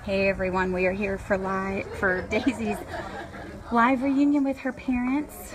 Hey everyone, we are here for Daisy's live reunion with her parents.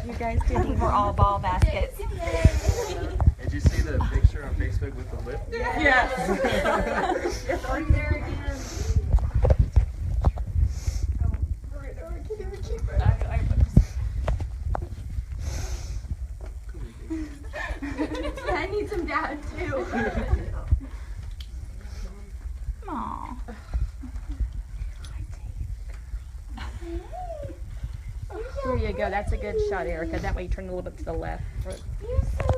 You guys did. We're all ball baskets. Did you see the picture on Facebook with the lip? Yes. It's right there again. I need some dad too. Aww. There you go. That's a good shot, Erica. That way you turn a little bit to the left. Or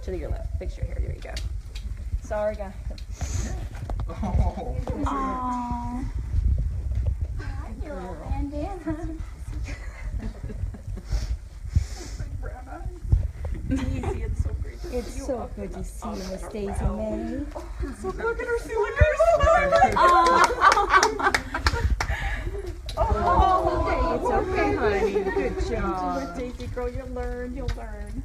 to your left. Fix your hair. There you go. Sorry, guys. Oh. Aww. Hi, little bandana. Easy. It's so great. It's so good to see you, Miss Daisy Mae. So look at her. See, look at her. Oh, it's okay, honey. Good job. Daisy girl, you'll learn. You'll learn.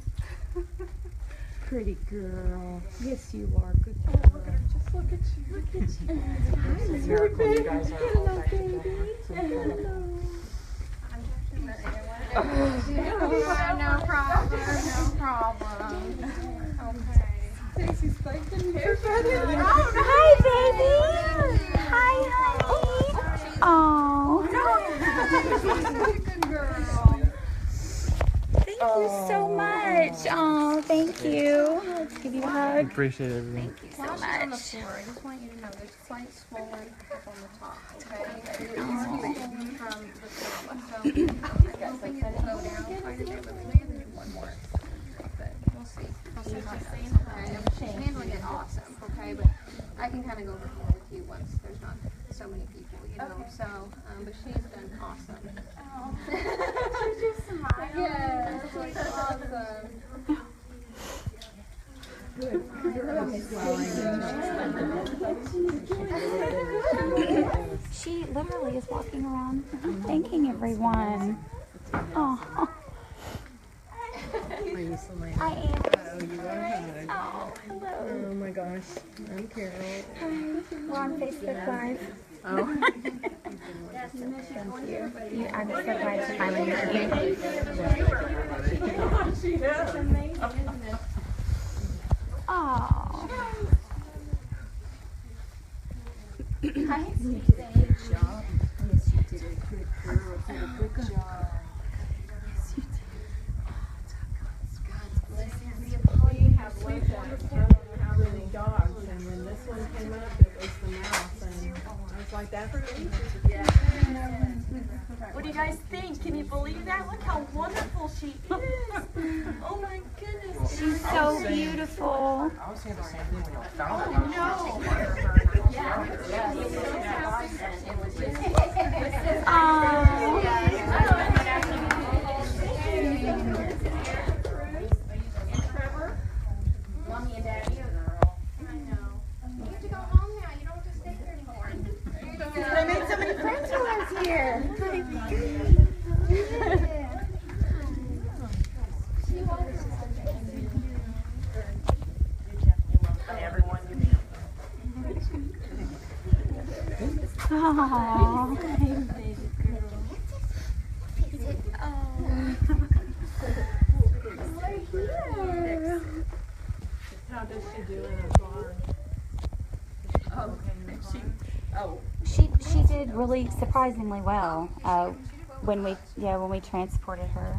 Pretty girl. Yes, you are. Good Oh, girl. look at her. Just look at you. Look at you. It's a miracle you guys are all back together. No problem. No problem. Okay. Daisy's thanking you. Hi, baby. Hi, honey. Oh. Good girl. Thank you so much. Oh, thank you. Let's give you a hug. Appreciate it, everyone. Thank you so While she's on the much. floor, I just want you to know there's slight swollen up on the top, okay? It is swollen from the trauma, so I guess like that go down quite a bit, but we may have to do one more. But we'll see. We'll see how it goes. Okay, she's handling it awesome, okay? But I can kind of go over here with you once there's not so many people, you know? So, but she's done awesome. She's just smiling. Yes, like awesome. She literally is walking around thanking everyone. Oh. Are you Selena? I am. Oh, you are. Oh, hello. Oh my gosh. I'm Carol. Hi. We're on Facebook Live. Oh. Thank you. I'm so glad to finally meet you. She is. Amazing, isn't it? Oh. You did a good job. Yes, you did a good girl. You did a good job. Yes, you did. God's blessings. All you have left I don't know how many dogs, and when this one came up, it was the mouse, and I was like, that's pretty. Yeah. What do you guys think? Can you believe that? Look how wonderful she is. Oh my goodness. She's so beautiful. I was saying the same thing when I found it. No. Mommy and Daddy. I know. You have to go home now. You don't have to stay here anymore. I made so many friends while I was here. Hey everyone, give me Aww. How does she do in a bar? She did really surprisingly well when we transported her.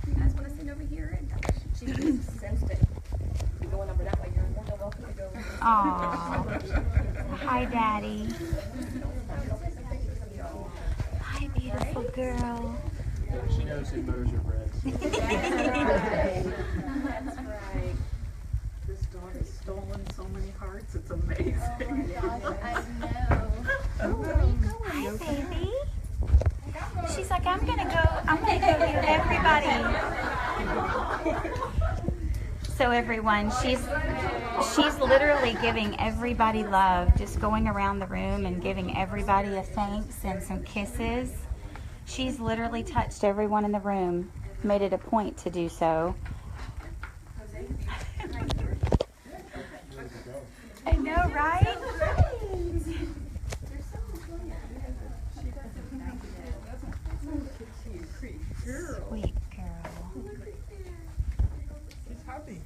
You guys want to sit over here? And she just sensed it. You're going over that way. You're more than welcome to go. Aww. Hi, Daddy. Hi, beautiful girl. She knows who mows your breads. That's right. This dog has stolen so many hearts. It's amazing. I know. Hi, baby. She's like, I'm gonna go get everybody. So everyone, she's literally giving everybody love, just going around the room and giving everybody a thanks and some kisses. She's literally touched everyone in the room, made it a point to do so. I know, right? Sweet girl. She's happy.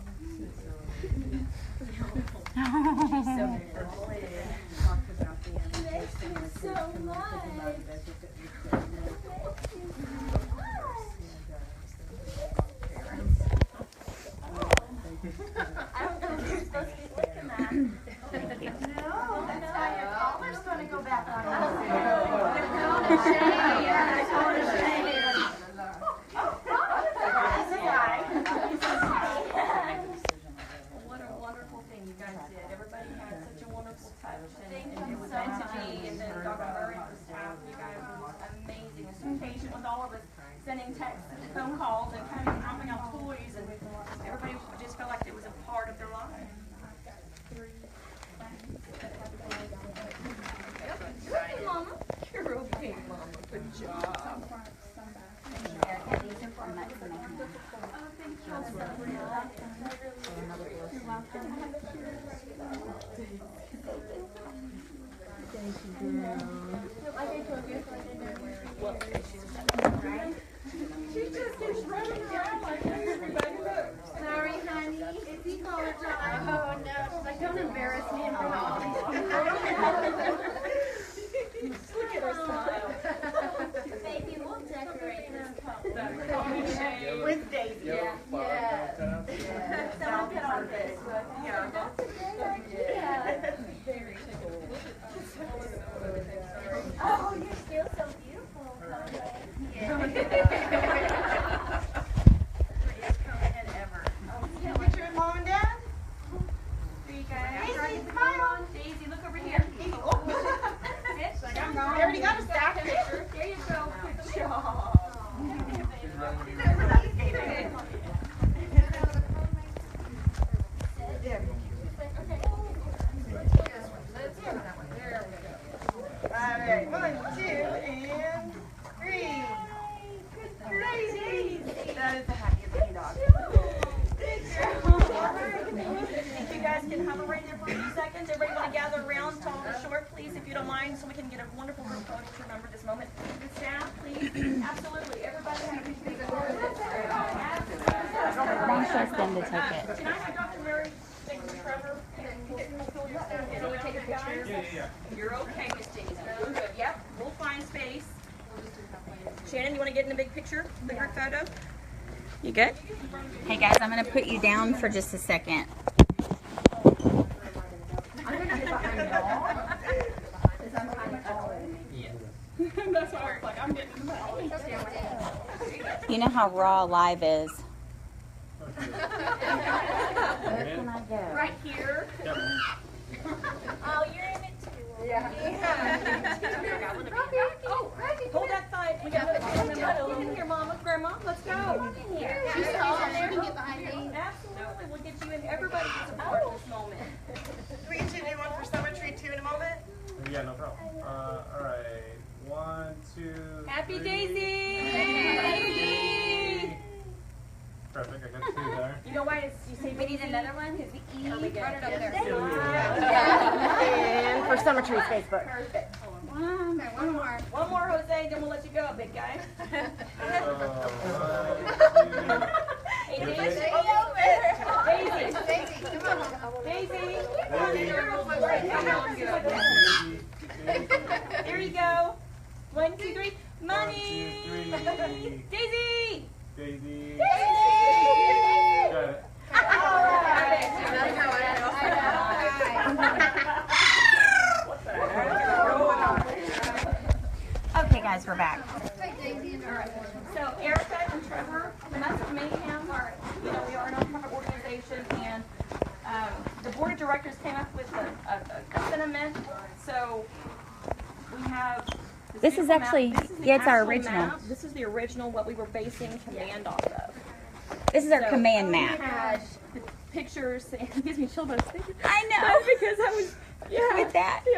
What a wonderful thing you guys did. Everybody had such a wonderful touch. And it was meant to be. And then Dr. Murray and the staff, you guys were amazing. And so patient with all of us, sending texts and phone calls and coming and dropping out toys. And everybody just felt like it was a part of their life. You're okay, Mama. You're okay, Mama. Good job. Yeah, these are from Mutts and Mayhem. She just keeps running around like everybody looks. Sorry, honey. If you call her time. Oh, no. She's like, don't embarrass me in front of all these people. Look at her smile. Baby, we'll decorate this with Daisy. Yeah. Someone put on Facebook. Yeah. Very cool. Oh, you're still so beautiful. Prettiest comb head ever. Can we picture of Mom and Dad? There you go. Daisy, smile. Daisy, look over here. I already got a stack picture. There you go. Good job. Alright, 1, 2, and 3. Crazy! That is the happiest baby dog. If you guys can hover right there for a few seconds, everybody want to gather around, tall and short, please, if you don't mind, so we can get a wonderful group photo to remember this moment. The staff, please. Absolutely. Everybody have a big Don't trust them to take it. Can I have Dr. Mary take Trevor and pull your staff in? Can we take a picture? Yeah. You're okay, Miss Daisy. You're good. Yep, we'll find space. Shannon, you want to get in a big picture, the group photo? You good? Hey guys, I'm gonna put you down for just a second. That's why I was like, I'm getting in the middle. You know how raw live is. Where can I go? Right here. Oh, you're in it too. Yeah. Oh, hold that side. We got get in here, Mama, Grandma. Let's go. Come in here. She's tall. She can get behind me. Absolutely. We'll get you in. Everybody gets a part of this moment. We get you a new one for SummerTree too in a moment. Yeah, no problem. All right. 1, 2. Happy 3. Daisy! Perfect. I got 2 there. You know why it's, you say We need another one. Who's the E? Run it up there. And for SummerTree's Facebook. Perfect. Okay, one more. One more, Jose, then we'll let you go, big guy. Hey, Daisy. Daisy, come on. Daisy. Daisy. Here you go. 1, 2, 3. Money. 1, 2, 3. Daisy. Daisy. Got it. Okay, guys, we're back. So Erica and Trevor, the Mutts and Mayhem are, we are a nonprofit organization, and the board of directors came up with a sentiment. So we have. This is actually, yeah, it's our original. Map. This is the original, what we were basing command off of. This is our command We map. had pictures, and it gives me chill bumps. I know. Because I was, With that. so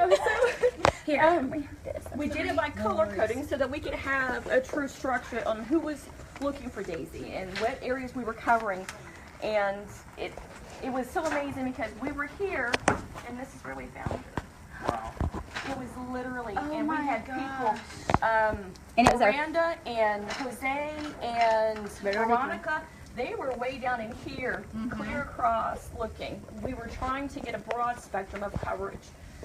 Here, we have this. we did it by color coding so that we could have a true structure on who was looking for Daisy and what areas we were covering. And it was so amazing because we were here, and this is where we found her. Wow. It was literally, and we had people, And it was our- Miranda and Jose and Veronica, they were way down in here, clear across looking. We were trying to get a broad spectrum of coverage.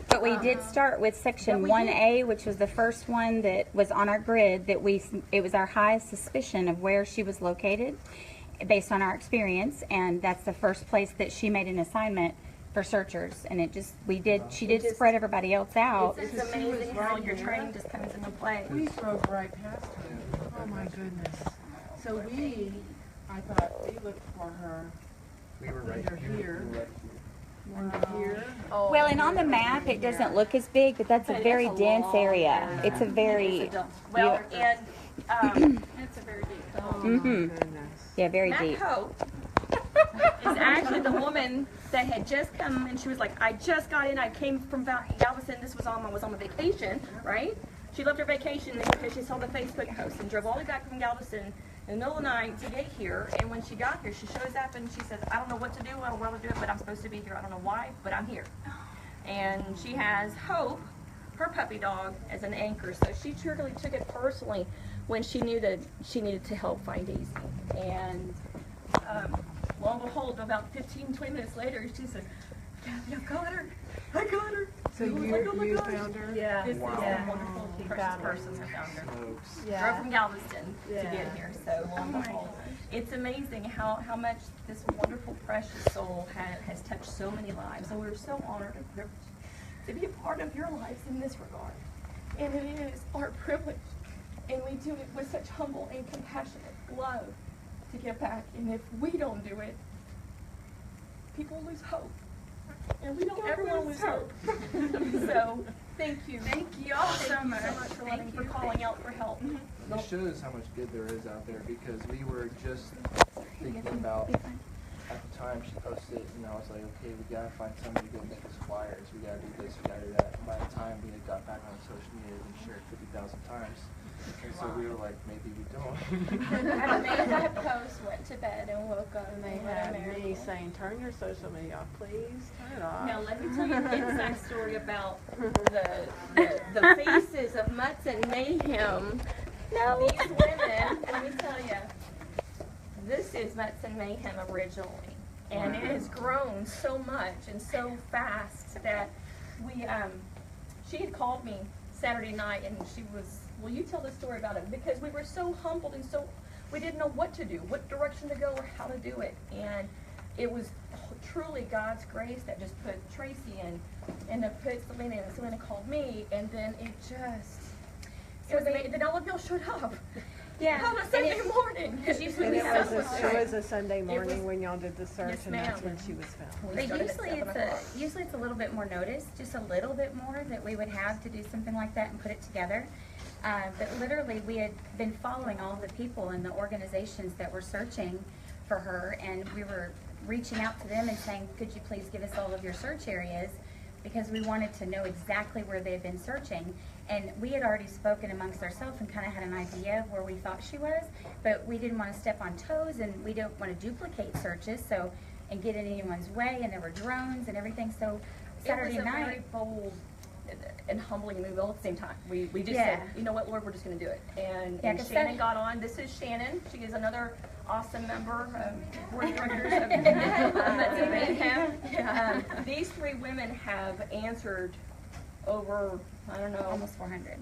But we did start with section 1A, which was the first one that was on our grid that it was our highest suspicion of where she was located based on our experience, and that's the first place that she made an assignment for searchers, and she did spread everybody else out. It's amazing how your training just comes into play. We drove right past her. Oh my goodness. So I thought we looked for her We were right under here. Under here. Well, and on the map, it doesn't look as big, but that's a very dense area. It's a very, Well, and it's a very deep. yeah, very Matt deep. Hope is actually the woman that had just come, and she was like, I just got in, I came from Galveston, I was on a vacation, right? She left her vacation because she saw the Facebook post and drove all the way back from Galveston in the middle of the night to get here, and when she got here, she shows up and she says, I don't know what to do, I don't know what to do, but I'm supposed to be here, I don't know why, but I'm here. And she has Hope, her puppy dog, as an anchor, so she truly took it personally when she knew that she needed to help find Daisy. And lo and behold, about 15, 20 minutes later, she said, Kathy, I got her. So you found her? Yeah. This Wow. is a wonderful, precious person that found her. Folks. Drove from Galveston to get here, so lo and behold. It's amazing how much this wonderful, precious soul has touched so many lives. And we're so honored and privileged to be a part of your lives in this regard. And it is our privilege. And we do it with such humble and compassionate love to give back. And if we don't do it, people lose hope. And we don't ever want to lose hope. So, thank you. Thank you all so much for calling out for help. It shows how much good there is out there, because we were just thinking about, at the time she posted it, and I was like, okay, we gotta find somebody to go make us flyers, we gotta do this, we gotta do that. And by the time we had got back on social media, we shared 50,000 times. And so we were like, maybe we don't. I made that post, went to bed, and woke up. And they had me saying, turn your social media off, please. Turn it off. Now, let me tell you an inside story about the faces of Mutts and Mayhem. No. These women, let me tell you, this is Mutts and Mayhem originally. And it has grown so much and so fast that she had called me Saturday night, and she was, will you tell the story about it? Because we were so humbled and we didn't know what to do, what direction to go or how to do it. And it was truly God's grace that just put Tracy in, and that put Selena in, and Selena called me, and then it was amazing. Then all of y'all showed up. Yeah. On a Sunday morning. And it was a Sunday morning when y'all did the search, Yes, and that's ma'am. when she was found. But usually it's a little bit more notice, just a little bit more that we would have to do something like that and put it together. But literally, we had been following all the people and the organizations that were searching for her, and we were reaching out to them and saying, could you please give us all of your search areas, because we wanted to know exactly where they had been searching. And we had already spoken amongst ourselves and kind of had an idea of where we thought she was, but we didn't want to step on toes, and we don't want to duplicate searches, so and get in anyone's way, and there were drones and everything. So Saturday it was a night, very bold and humbling move all at the same time. We just Yeah. said, you know what, Lord, we're just going to do it. And, Yeah, and 'cause Shannon that- got on. This is Shannon. She is another awesome member of board of directors of Mutts and Mayhem. These three women have answered over, I don't know, almost 400.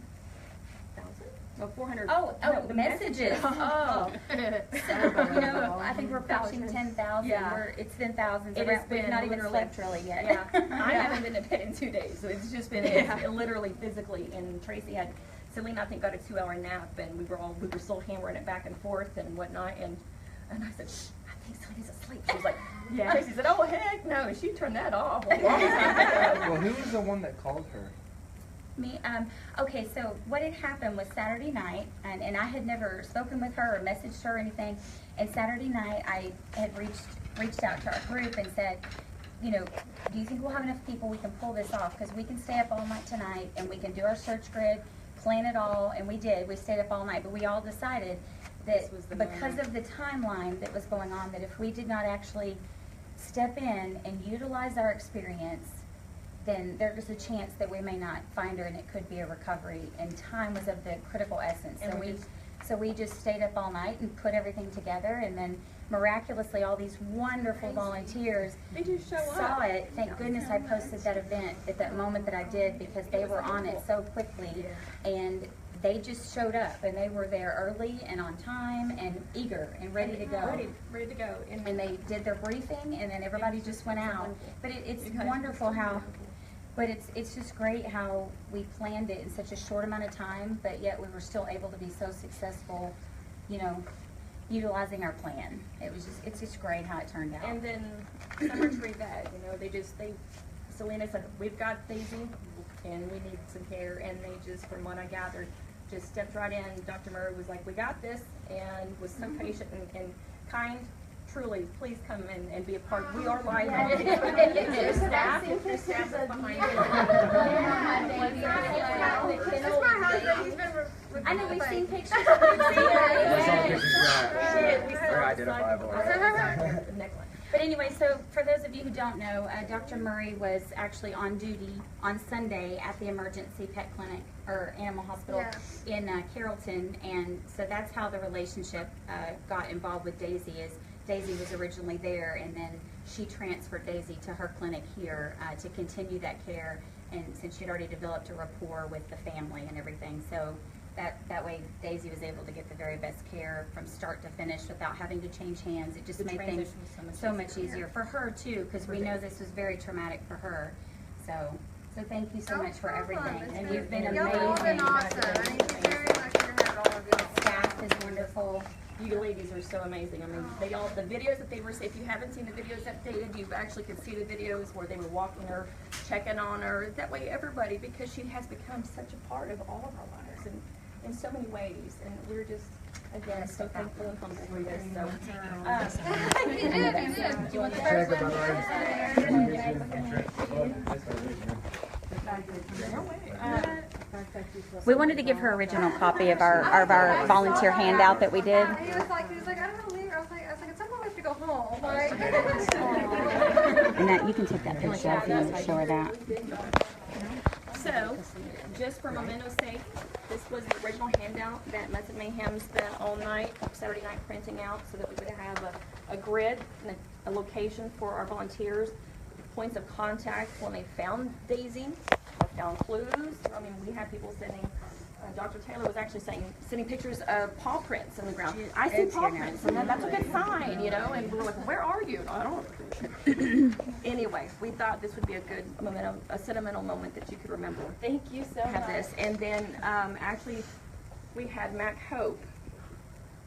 400. Oh, no, the messages. Oh, I think we're approaching 10,000. Yeah. It's been thousands. It around- has We've been not even literally- slept really yet. Yeah, I haven't been to bed in 2 days, so it's just been it's literally physically. And Tracy had, Selena I think got a 2-hour nap, and we were still hammering it back and forth and whatnot. And I said, shh, I think Selena's asleep. She was like, yeah. Tracy said, oh heck no, she turned that off a long time ago. Well, who was the one that called her? Me, okay, so what had happened was Saturday night, and I had never spoken with her or messaged her or anything, and Saturday night I had reached out to our group and said, you know, do you think we'll have enough people we can pull this off? Because we can stay up all night tonight, and we can do our search grid, plan it all, and we did. We stayed up all night, but we all decided that because of the timeline that was going on, that if we did not actually step in and utilize our experience, then there's a chance that we may not find her, and it could be a recovery, and time was of the critical essence. So we just stayed up all night and put everything together, and then miraculously all these wonderful volunteers They just show saw up. it. Thank goodness I posted that event at that moment that I did, because they were on it so quickly, and they just showed up, and they were there early and on time and eager and ready to go. Ready to go. And they did their briefing, and then everybody just went out. But it's wonderful how, but it's just great how we planned it in such a short amount of time, but yet we were still able to be so successful, you know, utilizing our plan. It's just great how it turned out. And then SummerTree vet, you know, Selena said, we've got Daisy and we need some care, and they just, from what I gathered, just stepped right in. Dr. Murray was like, we got this, and was so patient and kind. Truly, please come and be a part. We are live on Facebook. There's staff behind This is my husband. He's been I know we've seen pictures. Very identifiable. But anyway, so for those of you who don't know, Dr. Murray was actually on duty on Sunday at the emergency pet clinic or animal hospital in Carrollton, and so that's how the relationship got involved with Daisy. Is Daisy was originally there, and then she transferred Daisy to her clinic here to continue that care, and since she'd already developed a rapport with the family and everything, so that way Daisy was able to get the very best care from start to finish without having to change hands. It just made things so much easier for her too, because we know this was very traumatic for her. So thank you so much for everything, and you've been amazing. Y'all have been awesome. Thank you very much for your help, all of you. Staff is wonderful. You ladies are so amazing. I mean, the videos that they were, if you haven't seen the videos updated, you actually could see the videos where they were walking her, checking on her. That way everybody, because she has become such a part of all of our lives and in so many ways. And we're just, again, so thankful and humble for this. So, You did. do you want the Check first about We wanted to give her original copy of our volunteer handout that we did. He was like, I don't want to leave. I was like, at some point we have to go home. Like, And that you can take that picture if you want to show her that. So, just for memento's sake, this was the original handout that Mutts and Mayhem spent all night, Saturday night, printing out so that we would have a grid and a location for our volunteers, points of contact when they found Daisy, or found clues. I mean, we had people sending, Dr. Taylor was actually sending pictures of paw prints in the ground. I see paw prints, and that's a good sign, you know, and we were like, where are you? I don't. Anyway, we thought this would be a good momentum, a sentimental moment that you could remember. Thank you so Have much. this. And then actually we had Mac Hope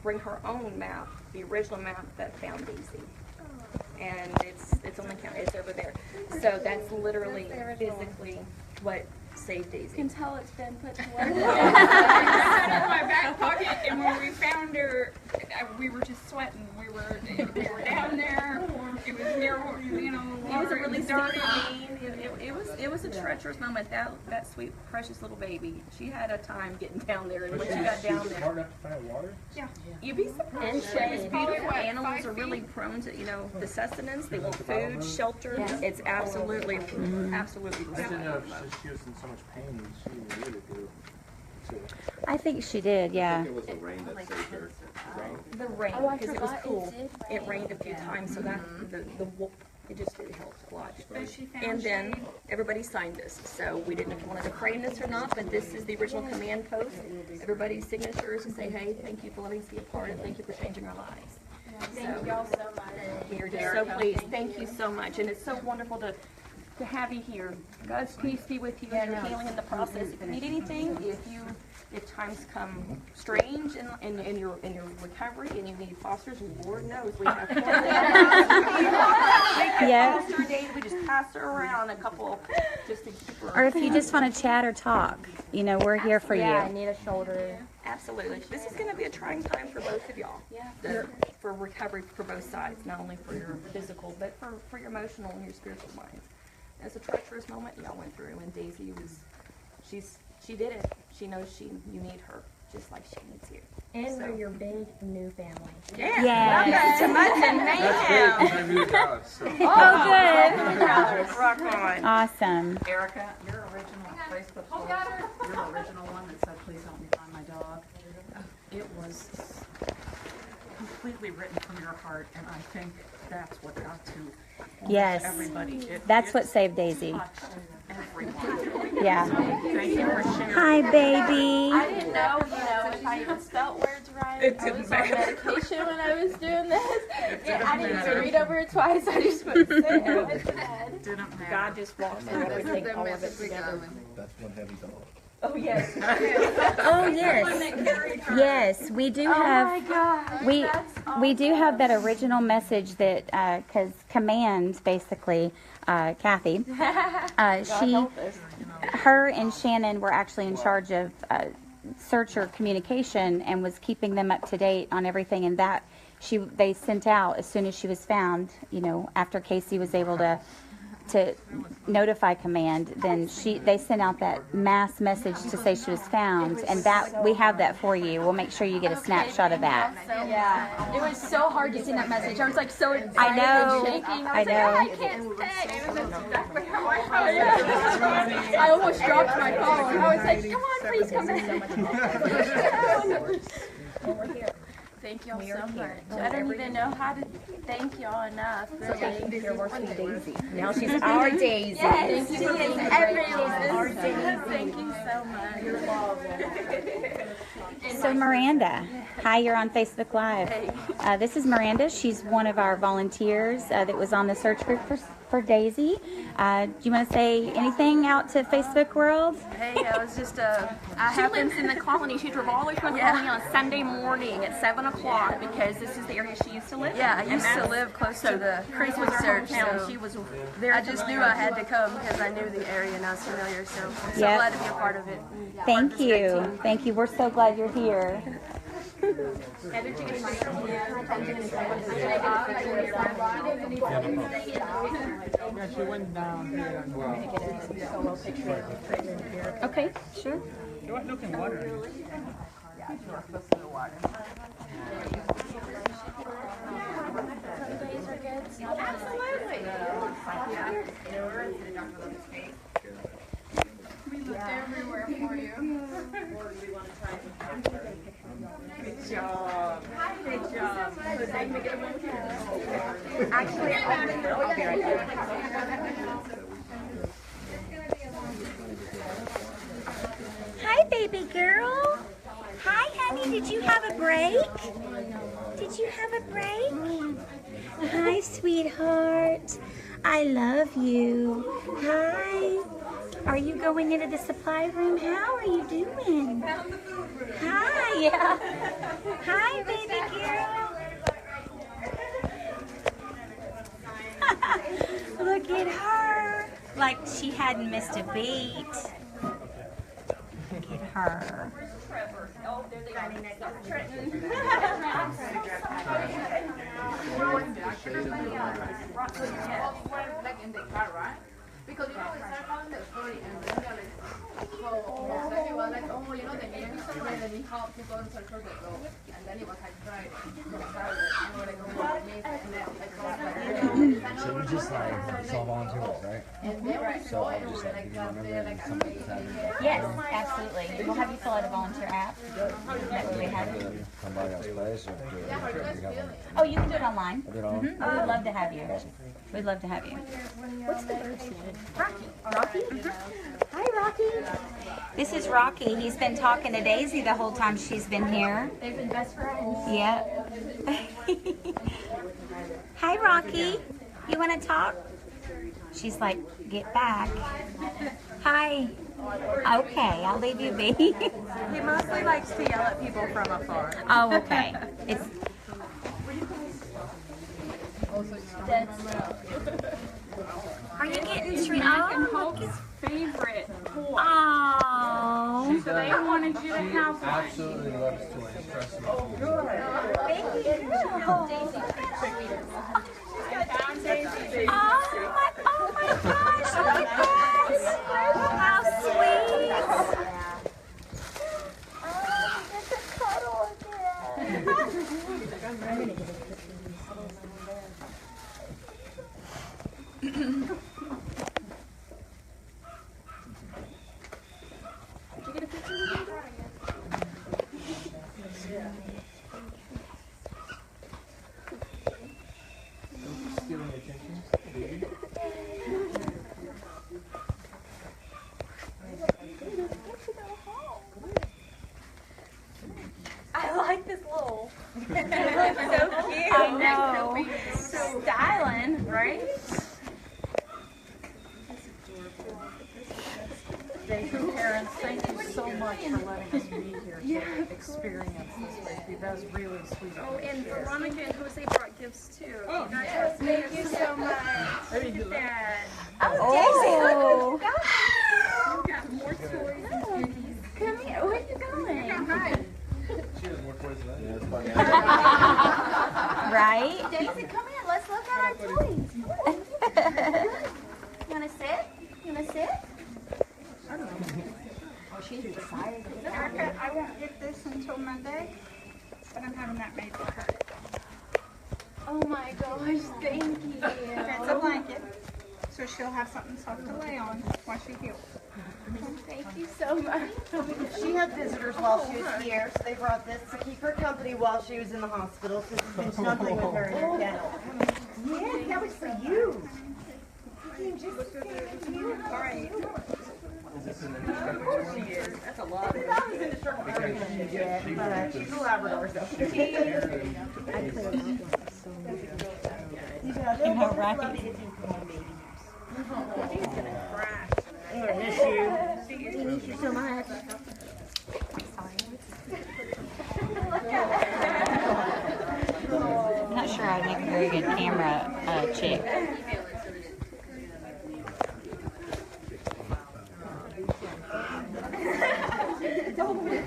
bring her own map, the original map that found Daisy. And it's on the counter, it's over there. So that's literally physically what Save Daisy. You can tell it's been put to work. I had it in my back pocket, and when we found her, we were just sweating. We were down there. It was near, It was a really dirty. It was a treacherous moment. That sweet, precious little baby. She had a time getting down there, and when she got down there, hard enough to find water? you'd be surprised. It's beautiful. Animals are really prone to, the sustenance. They want food, shelter. It's absolutely, absolutely. I didn't know if she was in so much pain that she needed to. I think she did, yeah. It was the rain that saved her. The rain, because it was cool. It rained a few times, so that it just really helped a lot. And then everybody signed this, so we didn't know if we wanted to frame this or not, but this is the original command post. Everybody's signatures to say, hey, thank you for letting us be a part of it. Thank you for changing our lives. Thank y'all so much. We are just so pleased. Thank you so much, and it's so wonderful to have you here. God's peace be with you in your healing in the process. If you need anything, if times come strange in your recovery and you need fosters, Lord knows we have foster days. We just pass her around a couple just to keep her. Or if you just want to chat or talk, we're here for you. Yeah, I need a shoulder. Absolutely. This is going to be a trying time for both of y'all. Yeah. For recovery for both sides, not only for your physical, but for your emotional and your spiritual minds. It's a treacherous moment y'all went through, and Daisy she did it. She knows you need her, just like she needs you. And we're your big new family. Yeah. Welcome to Mutts and Mayhem. I moved to Dallas, so. Oh, good. Rock on. Awesome. Erica, your original Facebook post, your original one that said, please help me find my dog, it was completely written from your heart, and I think that's what got to Yes. everybody. That's what saved Daisy. Everyone. Yeah. Thank you for sharing. Hi, baby. I didn't know, if I even spelt words right. I was on medication when I was doing this. And I didn't even read over it twice. I just put it instead. Didn't matter. God just walks through everything, all of it together. That's one heavy dog. Oh yes. Oh yes. Yes, we do have. Oh my God. We do have that original message that because Command basically Kathy, her and Shannon were actually in charge of searcher communication and was keeping them up to date on everything, and that they sent out as soon as she was found. After Casey was able to notify Command, then they sent out that mass message to say she was found, and that we have that for you. We'll make sure you get a snapshot of that. Yeah, it was so hard to send that message. I was like so excited I know. and shaking. I know. I can't stay. I almost dropped my phone. I was like, come on, please come back. Thank y'all so much. I don't even know how to thank y'all enough. Really. You're working Daisy. Now she's our Daisy. Yes, she is everyone's. Thank you so much. So Miranda, hi, you're on Facebook Live. This is Miranda. She's one of our volunteers that was on the search group for Daisy. Do you want to say anything out to Facebook world? Hey, I was just she lives in the colony. She drove all the way from the colony on a Sunday morning at 7 o'clock because this is the area she used to live in. Yeah, I used to live close to the Chris was her search, hometown. so She was I just knew I had to come because I knew the area and I was familiar, so I'm so Yep. glad to be a part of it. Thank you. Thank you. We're so glad you're here. Yeah, she went down here as well. Okay, sure. You weren't looking water. We looked everywhere for you. Good job. Good job. Actually, I'll be right back. Hi, baby girl. Hi, honey. Did you have a break? Did you have a break? Hi, sweetheart. I love you. Hi. Are you going into the supply room? How are you doing? Hi. Yeah. Hi, baby girl. Look at her. Like she hadn't missed a beat. her. Trevor. Oh, there they are. Trenton. Like in the car, right? Because you know we start on the story and then they're like, so then he was like, oh, you know the name is somewhere, and he helped to go and circle the road. And then it was like Friday, Saturday, and we're like, oh, amazing. And then like, So we just like saw volunteers, right? and then we So saw I'll it, and just we're like like, give you my got number there, and like, something that's happening. Yes, absolutely. We'll have you fill out a volunteer app. That way we have it. Come by y'all's place or do yeah, her it? just feeling. Oh, you can do it online. I did all. We would love to have you. We'd love to have you. What's the bird's name? Rocky? Hi, Rocky. This is Rocky. He's been talking to Daisy the whole time she's been here. They've been best friends. Yep. Hi, Rocky. You want to talk? She's like, get back. Hi. Okay, I'll leave you be. He mostly likes to yell at people from afar. Oh, okay. It's Are you getting Mac and Hulk's favorite toy. Oh. So they wanted you to have one. Absolutely loves toys. Trust me. Found Daisy. Oh my gosh, look at that. How sweet. Oh, it's a cuddle again. Stealing your attention, baby. I like this little. It looks so cute. I know. So styling, right? Parents, thank you so much for letting us be here to experience this with you. That was really sweet. Oh, and Veronica and Jose brought gifts too. Oh, yes. Thank you so much. Look at that. Oh. We've got more toys and goodies. Come here. Where are you going? She has more toys than that. Yeah, it's Right? Daisy, come here. Let's look at our toys. You want to sit? You want to sit? Oh, she's excited. I won't get this until Monday, but I'm having that made for her. Oh my gosh, thank you. It's a blanket, so she'll have something soft to lay on while she heals. Thank you so much. She had visitors while she was here, so they brought this to keep her company while she was in the hospital. So she's been snuggling with her in her kennel. Yeah, that was for you. Came just to see you. Is this an indestructible? That's a lot. That was indestructible yet, but she's a Labrador, so You know, Rocky. I miss you. I miss you so much. I'm not sure I'd make a very good camera chick.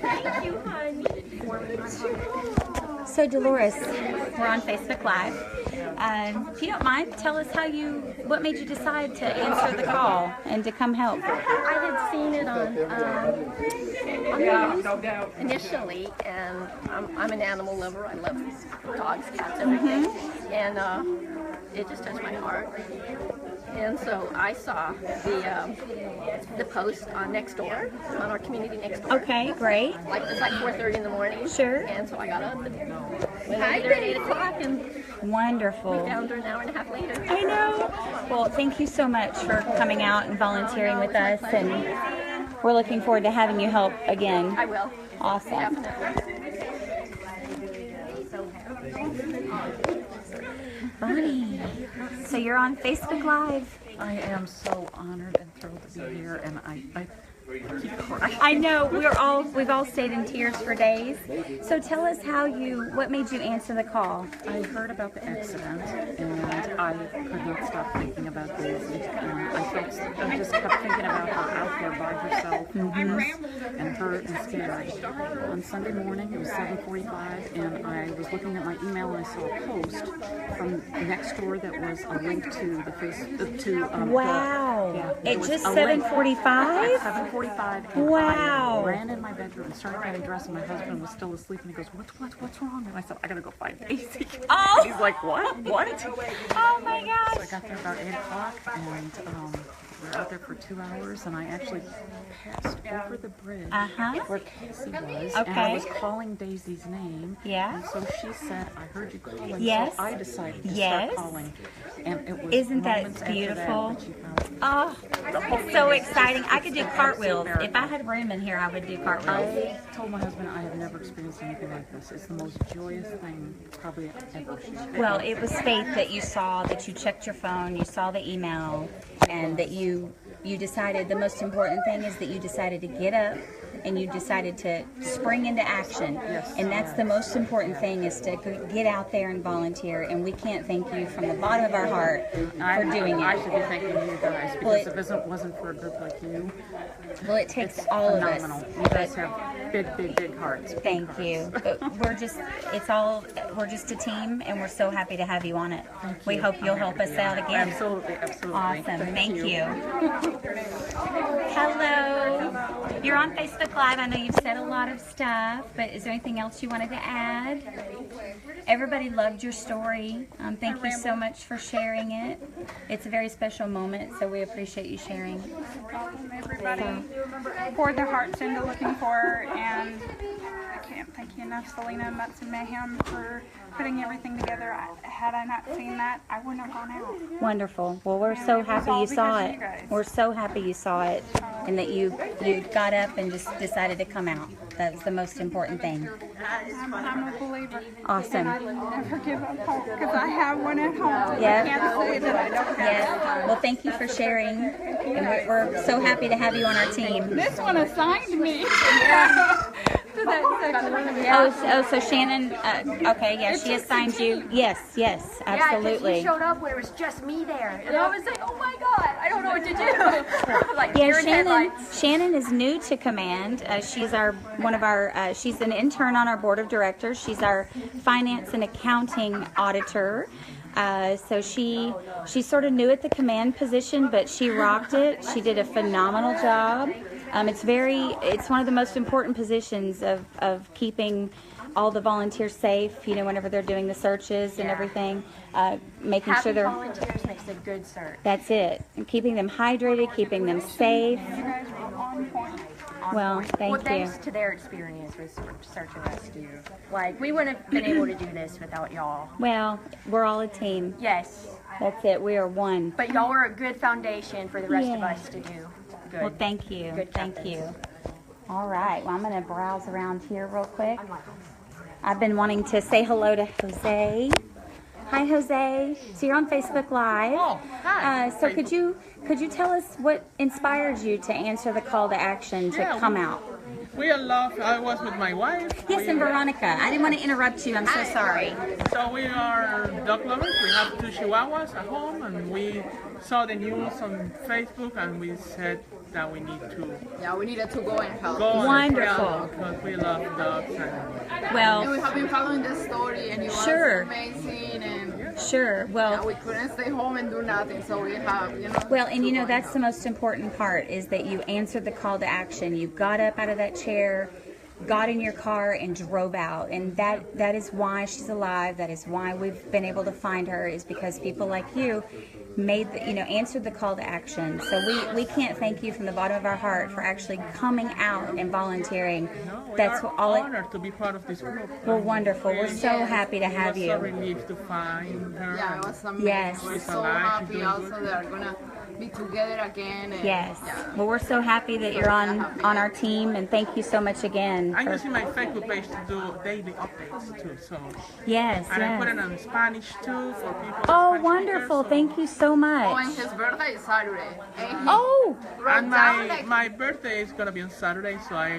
Thank you, honey. So Dolores, we're on Facebook Live. If you don't mind, tell us what made you decide to answer the call and to come help. I had seen it on the news initially, and I'm an animal lover. I love dogs, cats, everything. And it just touched my heart. And so I saw the post on Nextdoor, on our community Nextdoor. Okay, great. Like it's like 4:30 in the morning. Sure. And so I got up and went over there at 8 o'clock and Wonderful. found her an hour and a half later. I know. Well, thank you so much for coming out and volunteering with us, and we're looking forward to having you help again. I will. Awesome. Definitely. Bonnie, so you're on Facebook Live. I am so honored and thrilled to be here, and I keep crying. I know we've all stayed in tears for days. So tell us what made you answer the call? I heard about the accident, and I could not stop thinking about Daisy. I just kept thinking about her out there by herself, and hurt and scared. On Sunday morning, it was 7:45, and I was looking at my email and I saw a post from next door that was a link to the Wow! It just 7:45. 7:45. Wow! I ran in my bedroom and started getting dressed, and my husband was still asleep, and he goes, "What's wrong?" And I said, "I gotta go find Daisy." Oh! He's like, "What? Oh my gosh! So I got there about 8 o'clock, and we were out there for 2 hours, and I actually passed over the bridge where Casey was, and I was calling Daisy's name. Yeah. And so she said, "I heard you calling." Yes. So I decided to Yes. start calling, and it was Isn't that moments after beautiful? that she found me. Oh, it's so exciting! I could do cartwheels if I had room in here. I would do cartwheels. I told my husband I have never experienced anything like this. It's the most joyous thing probably ever. Well, it was faith that you saw, that you checked your phone, you saw the email, and that you decided, the most important thing is that you decided to get up and you decided to spring into action. And that's the most important thing, is to get out there and volunteer. And we can't thank you from the bottom of our heart for doing it. I should be thanking you guys, because if it wasn't for a group like you, well, it takes all phenomenal. of us. You guys have big hearts. Thank you. But we're just a team, and we're so happy to have you on it. We hope you'll help us out again. Absolutely. Awesome. Thank you. Hello. You're on Facebook Live. I know you've said a lot of stuff, but is there anything else you wanted to add? Everybody loved your story. Thank you so much for sharing it. It's a very special moment, so we appreciate you sharing. Everybody poured their hearts into looking for her, and I can't thank you enough, Selena and Mutts and Mayhem, for putting everything together. Had I not seen that, I wouldn't have gone out. Wonderful. Well, we're so happy you saw it. We're so happy you saw it, and that you got up and just decided to come out. That's the most important thing. I'm a believer. Awesome. And I will never give up hope, because I have one at home. Yeah. I can't say that I don't have Yeah. Well, thank you for sharing, and we're so happy to have you on our team. This one assigned me. To that section. Oh, so Shannon, okay, yeah, she assigned you. Yes, absolutely. Yeah, showed up when it was just me there, and I was like, "Oh my God, I don't know what to do." Like, Yeah, Shannon is new to command. She's she's an intern on our board of directors. She's our finance and accounting auditor. So she's sort of new at the command position, but she rocked it. She did a phenomenal job. It's one of the most important positions of keeping all the volunteers safe, whenever they're doing the searches and everything, making sure they're... volunteers makes a good search. That's it. And keeping them hydrated, keeping them safe. You guys were on point. Well, thank you. Thanks to their experience with search and rescue. Like, we wouldn't have been able to do this without y'all. Well, we're all a team. Yes. That's it. We are one. But y'all are a good foundation for the rest of us to do good. Well, thank you. Good Thank captains. you. All right. Well, I'm going to browse around here real quick. I've been wanting to say hello to Jose. Hi, Jose. So you're on Facebook Live. Oh, hi. So could you tell us what inspired you to answer the call to action to come out? We are love. I was with my wife. Yes, and Veronica. I didn't want to interrupt you. I'm so sorry. So we are dog lovers. We have 2 Chihuahuas at home, and we saw the news on Facebook, and we said that we need to. Yeah, we needed to go and help. Wonderful. Because we love dogs. And Well, we have been following this story, and it was amazing. And sure. Well, we couldn't stay home and do nothing, so we have, Well, and that's the most important part, is that you answered the call to action. You got up out of that chair, got in your car, and drove out. And that is why she's alive. That is why we've been able to find her, is because people like you answered the call to action. So we can't thank you from the bottom of our heart for actually coming out and volunteering. That's all. Honored to be part of this group. Well, wonderful. We're so happy to have you. So relieved to find her. Yeah, it was amazing. Yes. We're so happy also that are gonna be together again. And, Yes. yeah. Well, we're so happy that you're on our team, and thank you so much again. I'm for- using my Facebook page to do daily updates too. So. Yes, And I put it yes. in Spanish too for people. Oh, Spanish wonderful. speakers, so- Thank you so Oh, and much. his birthday is Saturday. And he Oh, wrote And down, like, my birthday is gonna be on Saturday, so I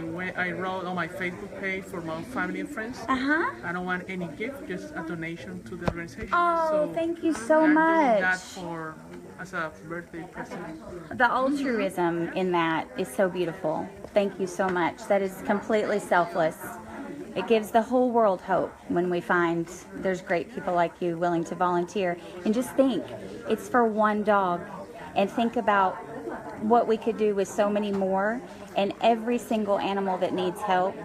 wrote on my Facebook page for my family and friends. uh-huh. I don't want any gift, just a donation to the organization. Oh, so thank you so I'm much. doing that as a birthday present. The altruism in that is so beautiful. Thank you so much. That is completely selfless. It gives the whole world hope when we find there's great people like you willing to volunteer. And just think, it's for one dog. And think about what we could do with so many more. And every single animal that needs help,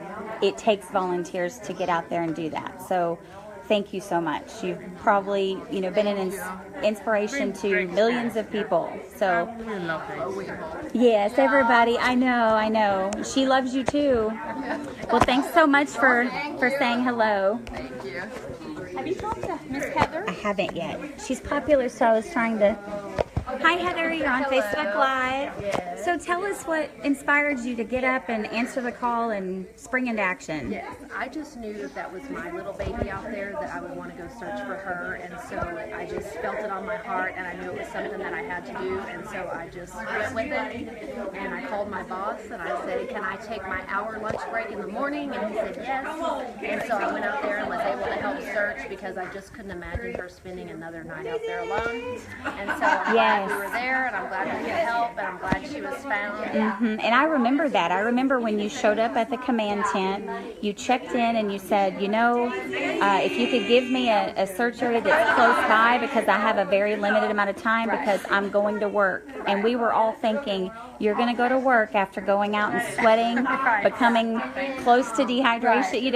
it takes volunteers to get out there and do that. So thank you so much. You've probably, been an inspiration to millions of people. So I really love Daisy. yes, everybody. I know. She loves you too. Well, thanks so much for saying hello. thank you. Have you talked to Miss Heather? I haven't yet. She's popular, so I was trying to. Hi, Heather. You're on Facebook Live. So tell us what inspired you to get up and answer the call and spring into action. Yes, I just knew that was my little baby out there, that I would want to go search for her, and so I just felt it on my heart, and I knew it was something that I had to do, and so I just went with it, and I called my boss, and I said, can I take my hour lunch break in the morning, and he said yes, and so I went out there and was able to help search, because I just couldn't imagine her spending another night out there alone, and so I'm glad we were there, and I'm glad we could help, and I'm glad she was found. And I remember that. I remember when you showed up at the command tent, you checked in and you said, if you could give me a search area that's close by, because I have a very limited amount of time because I'm going to work. And we were all thinking, you're going to go to work after going out and sweating, becoming close to dehydration,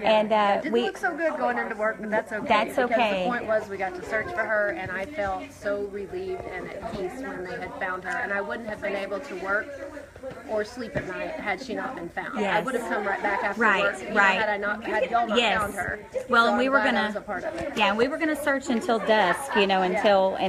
And It didn't look so good going into work, but that's okay. That's okay. Because the point was we got to search for her, and I felt so relieved and at peace when they had found her. And I wouldn't have been able to work or sleep at night had she not been found. Yes. I would have come right back after Right, work right. had y'all not found her. Well, So and we I'm were glad I gonna, was a part of it. we were gonna search until dusk, and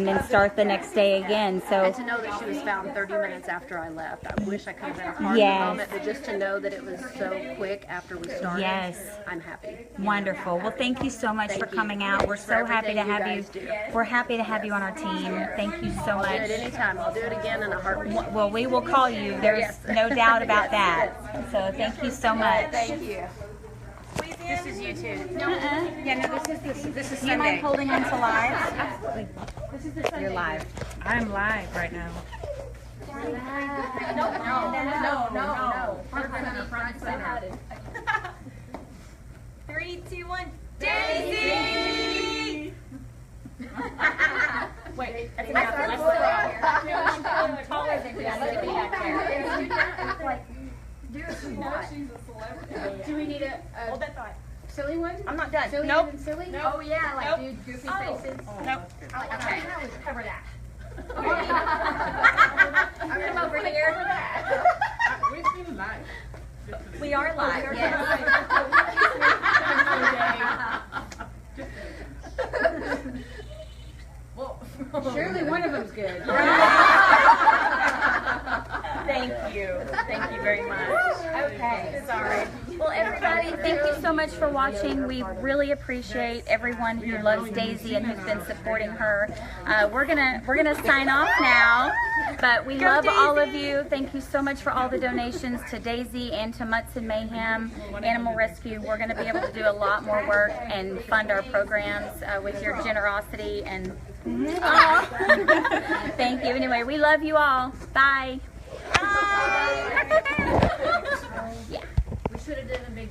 then start the next day again. So And to know that she was found 30 minutes after I left, I wish I could have been a part Yes. of the moment, but just to know that it was so quick after we started, Yes. I'm happy. wonderful. Well, thank you so much for coming out. We're so happy to have you. We're happy to have you on our team. Thank you so I'll do much. it anytime. I'll do it again in a heartbeat. Well, we will call you. There's Yes. no doubt about Yes, that. So thank you so much. Thank you. This is you too. Yeah, no, this is Do you mind holding on to live? You're live. I'm live right now. No. Front center. 3, 2, 1. Daisy! Wait, I'm taller than you. I need to be back there. Do we need a Hold that thought. silly one? I'm not done. Silly Nope. and silly? Nope. Oh yeah, like Nope. dude, goofy Oh. faces. Nope. Okay. Cover that. I'm over here. We've been live. We are live. Surely one of them's good. Thank you. Thank you very much. Okay. Sorry. Well, everybody, thank you so much for watching. We really appreciate everyone who loves Daisy and who's been supporting her. We're gonna sign off now, but we love all of you. Thank you so much for all the donations to Daisy and to Mutts and Mayhem Animal Rescue. We're gonna be able to do a lot more work and fund our programs with your generosity and. Thank you. Anyway, we love you all. Bye. We should have done a big